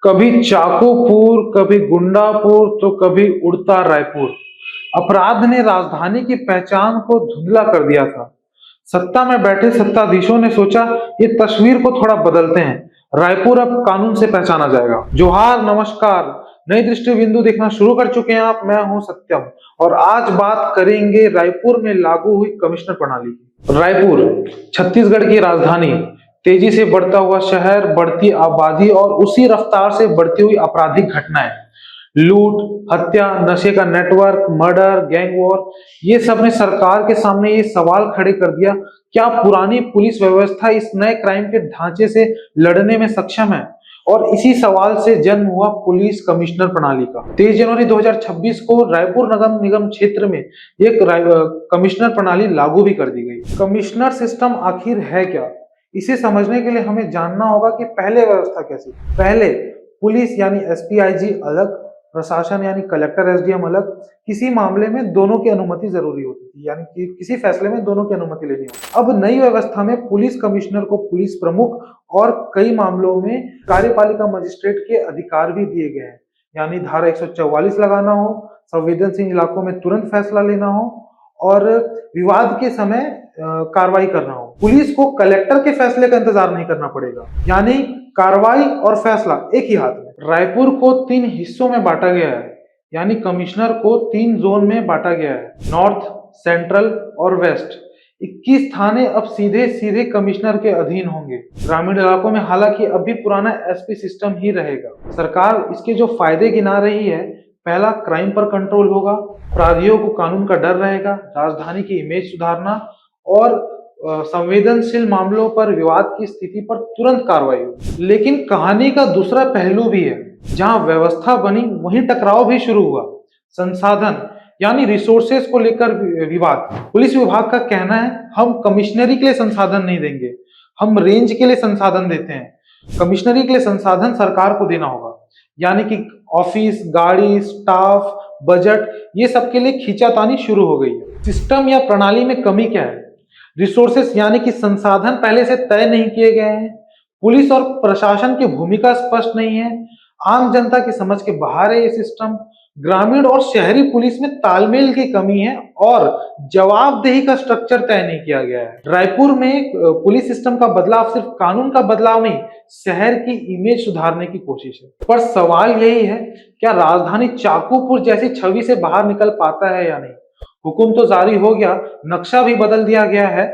कभी चाकूपुर, कभी गुंडापुर तो कभी उड़ता रायपुर। अपराध ने राजधानी की पहचान को धुंधला कर दिया था। सत्ता में बैठे सत्ताधीशों ने सोचा ये तस्वीर को थोड़ा बदलते हैं। रायपुर अब कानून से पहचाना जाएगा। जोहार, नमस्कार। नई दृष्टि बिंदु देखना शुरू कर चुके हैं आप। मैं हूं सत्यम और आज बात करेंगे रायपुर में लागू हुई कमिश्नर प्रणाली की। रायपुर छत्तीसगढ़ की राजधानी, तेजी से बढ़ता हुआ शहर, बढ़ती आबादी और उसी रफ्तार से बढ़ती हुई आपराधिक घटनाएं, लूट, हत्या, नशे का नेटवर्क, मर्डर, गैंग वॉर, ये सब ने सरकार के सामने ये सवाल खड़े कर दिया, क्या पुरानी पुलिस व्यवस्था इस नए क्राइम के ढांचे से लड़ने में सक्षम है? और इसी सवाल से जन्म हुआ पुलिस कमिश्नर प्रणाली का। 23 जनवरी 2026 को रायपुर नगर निगम क्षेत्र में एक कमिश्नर प्रणाली लागू भी कर दी गई। कमिश्नर सिस्टम आखिर है क्या? इसे समझने के लिए हमें जानना होगा कि पहले व्यवस्था कैसी। पहले पुलिस यानी एसपीआईजी अलग, प्रशासन यानी कलेक्टर एसडीएम अलग। किसी मामले में दोनों की अनुमति जरूरी होती थी, यानी कि किसी फैसले में दोनों की अनुमति लेनी होती। अब नई व्यवस्था में पुलिस कमिश्नर को पुलिस प्रमुख और कई मामलों में कार्यपालिका मजिस्ट्रेट के अधिकार भी दिए गए हैं, यानी धारा 144 लगाना हो, संवेदनशील इलाकों में तुरंत फैसला लेना हो और विवाद के समय कार्रवाई करना हो। पुलिस को कलेक्टर के फैसले का इंतजार नहीं करना पड़ेगा, यानी कार्रवाई और फैसला एक ही हाथ में। रायपुर को 3 हिस्सों में बांटा गया है, यानी कमिश्नर को 3 जोन में बांटा गया है, नॉर्थ, सेंट्रल और वेस्ट। 21 थाने अब सीधे सीधे कमिश्नर के अधीन होंगे। ग्रामीण इलाकों में हालांकि अब भी पुराना एसपी सिस्टम ही रहेगा। सरकार इसके जो फायदे गिना रही है, पहला, क्राइम पर कंट्रोल होगा, अपराधियों को कानून का डर रहेगा, राजधानी की इमेज सुधारना और संवेदनशील मामलों पर विवाद की स्थिति पर तुरंत कार्रवाई होगी। लेकिन कहानी का दूसरा पहलू भी है। जहां व्यवस्था बनी वहीं टकराव भी शुरू हुआ। संसाधन यानी रिसोर्सेज को लेकर विवाद। पुलिस विभाग का कहना है हम कमिश्नरी के लिए संसाधन नहीं देंगे, हम रेंज के लिए संसाधन देते हैं। कमिश्नरी के लिए संसाधन सरकार को देना होगा, यानी कि ऑफिस, गाड़ी, स्टाफ, बजट, ये सब के लिए खींचातानी शुरू हो गई है। सिस्टम या प्रणाली में कमी क्या है? रिसोर्सेस यानी कि संसाधन पहले से तय नहीं किए गए हैं। पुलिस और प्रशासन की भूमिका स्पष्ट नहीं है। आम जनता की समझ के बाहर है ये सिस्टम। ग्रामीण और शहरी पुलिस में तालमेल की कमी है और जवाबदेही का स्ट्रक्चर तय नहीं किया गया है। रायपुर में पुलिस सिस्टम का बदलाव सिर्फ कानून का बदलाव नहीं, शहर की इमेज सुधारने की कोशिश है। पर सवाल यही है, क्या राजधानी चाकूपुर जैसी छवि से बाहर निकल पाता है या नहीं? हुकुम तो जारी हो गया, नक्शा भी बदल दिया गया है।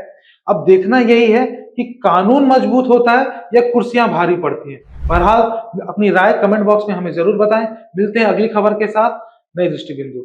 अब देखना यही है कि कानून मजबूत होता है या कुर्सियां भारी पड़ती हैं। बहरहाल अपनी राय कमेंट बॉक्स में हमें जरूर बताएं। मिलते हैं अगली खबर के साथ। नई दृष्टि बिंदु।